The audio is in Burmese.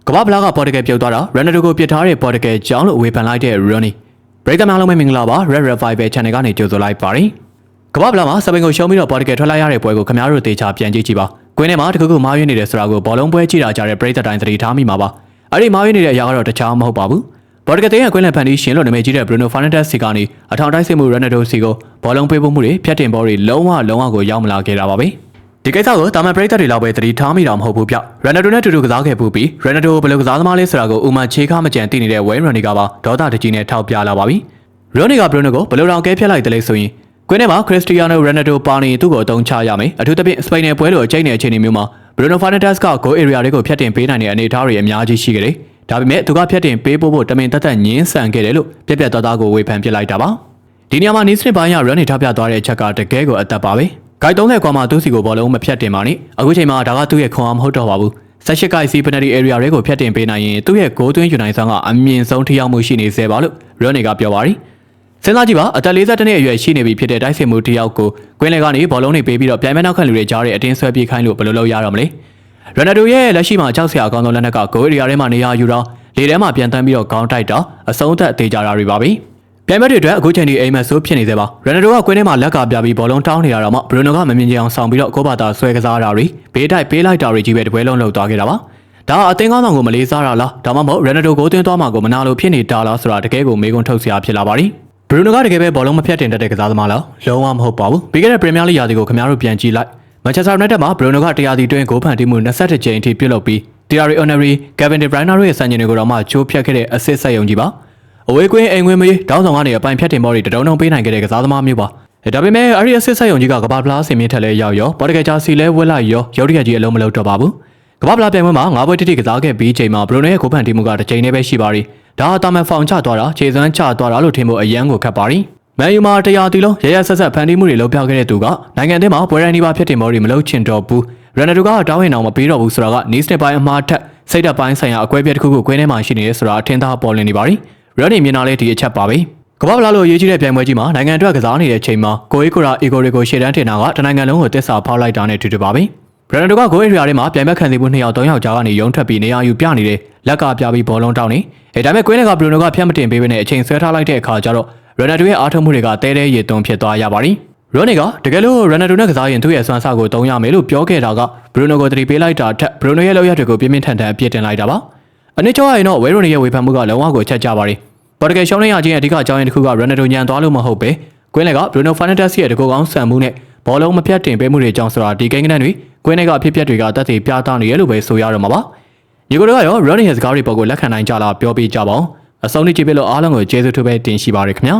ကမ္ဘာဖလားကပေါ်တကယ်ပြုတ်သွားတာရန်နိုကိုပြစ်ထားတဲ့ပေါ်တကယ်ကြောင်းလို့ဝေဖန်လိုက်တဲ့ရိုနီပရိသတ်များလုံးမင်္ဂလာပါ Red Revival Channel ကနေကြိုဆိုလိုက်ပါတယ်ကမ္ဘာဖလားမှာစပိန်ကိုရှုံးပြီးတော့ပေါ်တကယ်ထွက်လာရတဲ့ပွဲကိုခင်ဗျားတို့သေချာပြန်ကြည့်ကြည့်ပါကွင်းထဲမှာတခုခုမားယွင်းနေတယ်ဆိုတာကိုဘောလုံးပွဲကြည့်တာကြတဲ့ပရိသတ်တိုင်းသတိထားမိမှာပါအဲ့ဒီမားယွင်းနေတဲ့အရာကတော့တခြားမဟုတ်ပါဘူးပေါ်တကယ်တဲ့ကွင်းလန်ဖန်တီးရှင်လို့နာမည်ကြီးတဲ့ Bruno Fernandes စီကနေအထောင်တိုက်စစ်မှု Ronaldo စီကိုဘောလုံးပေးပို့မှုတွေဖြတ်တင်ဘောတွေလုံးဝကိုရောက်မလာခဲ့တာပါပဲဒီကိစ္စကိုတာမန်ပရိသတ်တွေလောက်ပဲသတိထားမိတာမဟုတ်ဘူးဗျ။ Ronaldo နဲ့တူတူကစားခဲ့ပူပြီး Ronaldo ဘယ်လိုကစားသမားလဲဆိုတာကိုဥမာချေခါမကြံသိနေတဲ့ Wayne Rooney ကပါဒေါသတကြီးနဲ့ထောက်ပြလာပါပြီ။ Rooney က Bruno ကိုဘယ်လိုတောင်ကဲဖြတ်လိုက်တယ်လဲဆိုရင်ကွင်းထဲမှာ Cristiano Ronaldo ပါနေသူ့ကိုအသုံးချရမယ်။အထူးသဖြင့်စပိန်နယ်ပွဲလိုအကျိတ်နယ်အခြေအနေမျိုးမှာ Bruno Fernandes က goal area တွေကိုဖျက်တင်ပေးနိုင်တဲ့အနေအထားတွေအများကြီးရှိခဲ့တယ်။ဒါပေမဲ့သူကဖျက်တင်ပေးဖို့တမင်တက်ညင်းဆန်ခဲ့တယ်လို့ပြက်သားကိုဝေဖန်ပစ်လိုက်တာပါ။ဒီနေရာမှာနီးစနစ်ပိုင်းက Rooney ထောက်ပြသွားတဲ့အချက်ကတကယ်ကိုအသက်ပါပဲ။ဂိုက်30ကွာမှာသူ့စီကိုဘောလုံးမဖြတ်တင်ပါနဲ့အခုချိန်မှာဒါကသူ့ရဲ့ခွန်အားမဟုတ်တော့ပါဘူး18ကိုက်စီ penalty area တွေကိုဖြတ်တင်ပေးနိုင်ရင်သူ့ရဲ့ဂိုးသွင်းယူနိုင်စွမ်းကအမြင့်ဆုံးထိရောက်မှုရှိနေစေပါလို့ Rooney ကပြောပါရီစဉ်းစားကြည့်ပါအသက်42နှစ်အရွယ်ရှိနေပြီဖြစ်တဲ့တိုက်စစ်မှုတစ်ယောက်ကိုကွင်းလယ်ကနေဘောလုံးတွေပေးပြီးတော့ပြိုင်မဲ့နောက်ခံလူတွေကြားတဲ့အတင်းဆွဲပြေးခိုင်းလို့ဘယ်လိုလုပ်ရတော့မလဲ Ronaldo ရဲ့လက်ရှိမှာကြောက်စရာအကောင်းဆုံးလက်နက်ကဂိုး area ထဲမှာနေရာယူတော့လေထဲမှာပြန်တန်းပြီးတော့ခေါင်းတိုက်တော့အဆုံးသက်သေးကြတာတွေပါပဲပြိုင်ပွဲတွေအတွက်အခုချိန်ထိအိမ်မက်ဆိုးဖြစ်နေသေးပါရန်နိုကကွင်းထဲမှာလက်ကပြပြီးဘောလုံးတောင်းနေတာတော့မှဘရူနိုကမမြင်ကြအောင်ဆောင်ပြီးတော့ကိုဘာသာဆွဲကစားတာတွေဘေးတိုက်ပေးလိုက်တာတွေကြီးပဲတပွဲလုံးလှုပ်သွားခဲ့တာပါဒါအသင်းကောင်းဆောင်ကိုမလေးစားတာလားဒါမှမဟုတ်ရန်နိုကိုသွင်းသွားမှာကိုမနာလို့ဖြစ်နေတာလားဆိုတာတကယ်ကိုမေးခွန်းထုတ်စရာဖြစ်လာပါပြီဘရူနိုကတကယ်ပဲဘောလုံးမဖြတ်တင်တတ်တဲ့ကစားသမားလားလုံးဝမဟုတ်ပါဘူးပြီးခဲ့တဲ့ပရီးမီးယားလိဂ်ရာသီကိုခင်ဗျားတို့ပြန်ကြည့်လိုက်မန်ချက်စတာယူနိုက်တက်မှာဘရူနိုကတရားသီတွင်းဂိုးဖန်တီးမှု27ကြိမ်အထိပြုတ်လုပ်ပြီးတီယာရီအော်နယ်ရီကယ်ဗင်ဒီဘရိုင်းနာတို့ရဲ့စံချိန်တွေကိုတော့မှချိုးဖျက်ခဲ့တဲ့အဆစ်ဆက်ယုံကြည်ပါအဝေးကွင်းအိမ်ကွင်းမေးတောင်းဆောင်ကနေအပိုင်ဖြတ်တင်ဘောတွေတတုံးပေးနိုင်ခဲ့တဲ့ကစားသမားမျိုးပါဒါပေမဲ့အရီအစစ်ဆက်ယုံကြီးကကဘာဖလားဆင်မြင့်ထက်လဲရောက်ရောပေါ်တကယ်ချာစီလဲဝက်လိုက်ရောရုတ်တရက်ကြီးအလုံးမလုံးတော့ပါဘူးကဘာဖလားပြိုင်ပွဲမှာ9ပွဲတိတိကစားခဲ့ပြီးချိန်မှာဘရူနိုရဲ့ကိုဖန်တီမှုကတစ်ချိန်နဲ့ပဲရှိပါရီဒါအတာမန်ဖောင်ချသွားတာခြေစွမ်းချသွားတာလို့ထင်ဖို့အရန်ကိုခက်ပါရီမန်ယူမှာတရားတီလုံးရရဆက်ဖန်တီမှုတွေလုံးပြခဲ့တဲ့သူကနိုင်ငံထဲမှာပွဲရန်ဒီပါဖြတ်တင်ဘောတွေမလုံးချင်တော့ဘူးရန်နိုကတောင်းရင်အောင်မပေးတော့ဘူးဆိုတာကနီးစနစ်ပိုင်းအမှားထက်စိတ်ဓာတ်ပိုင်းဆိုင်ရာအကွဲပြဲတစ်ခုကိုကွင်းထဲမှာရှိနေတယ်ဆိုတာအထင်သာပေါ်လွင်နေပါရီရန်နီမြင်လာလေဒီအချက်ပါပဲကမ္ဘာဖလားလိုအရေးကြီးတဲ့ပြိုင်ပွဲကြီးမှာနိုင်ငံအတွက်ကစားနေတဲ့အချိန်မှာကိုအေကိုရာအီဂိုရီကိုရှေ့တန်းတင်တာကတနိုင်ငံလုံးကိုတစ္ဆာဖောက်လိုက်တာနဲ့တူတူပါပဲဘရန်နိုကဂိုးအေရီယာထဲမှာပြိုင်ပွဲခံစီမှု2ယောက်3ယောက်ကြားကနေရုံးထွက်ပြီးနေရာယူပြနေတယ်လက်ကပြပြီးဘောလုံးတောင်းနေဒါပေမဲ့ကွင်းလက်ကဘရူနိုကဖျက်မတင်ပေးဘဲနဲ့အချိန်ဆွဲထားလိုက်တဲ့အခါကျတော့ရန်နိုရဲ့အားထုတ်မှုတွေကတဲတဲရေသွန်းဖြစ်သွားရပါရီရိုနီကတကယ်လို့ရန်နိုနဲ့ကစားရင်သူ့ရဲ့စွမ်းစားကိုတုံးရမယ်လို့ပြောခဲ့တာကဘရူနိုကိုတတိပေးလိုက်တာထက်ဘရူနိုရဲ့လောက်ရတွေကိုပြင်းပြင်းထန်ထန်အပြစ်တင်လိုက်တာပါအနည်းကျော်ရင်တော့ဝဲရိုနီရဲ့ဝေဖန်မှုကလုံးဝကိုချက်ကြပါရီပေါ်တကယ်ရှုံးနေရခြင်းအဓိကအကြောင်းရင်းတစ်ခုကရန်နိုညံသွားလို့မဟုတ်ပဲကွင်းလက်ကဘရူနိုဖာနက်တက်စ်ရဲ့တကူကောင်းဆန်မှုနဲ့ဘောလုံးမပြတ်တင်ပေးမှုတွေကြောင့်ဆိုတာဒီကိန်းကနန်းတွေကွင်းထဲကအဖြစ်ပြက်တွေကတက်သေးပြသနေရလို့ပဲဆိုရတော့မှာပါညီကိုတို့ကရောရိုနီရဲ့စကားတွေပေါ်ကိုလက်ခံနိုင်ကြလားပြောပြကြပါဦးအဆုံးထိကြည့်ပြလို့အားလုံးကိုကျေးဇူးထူးပဲတင်ရှိပါရခင်ဗျာ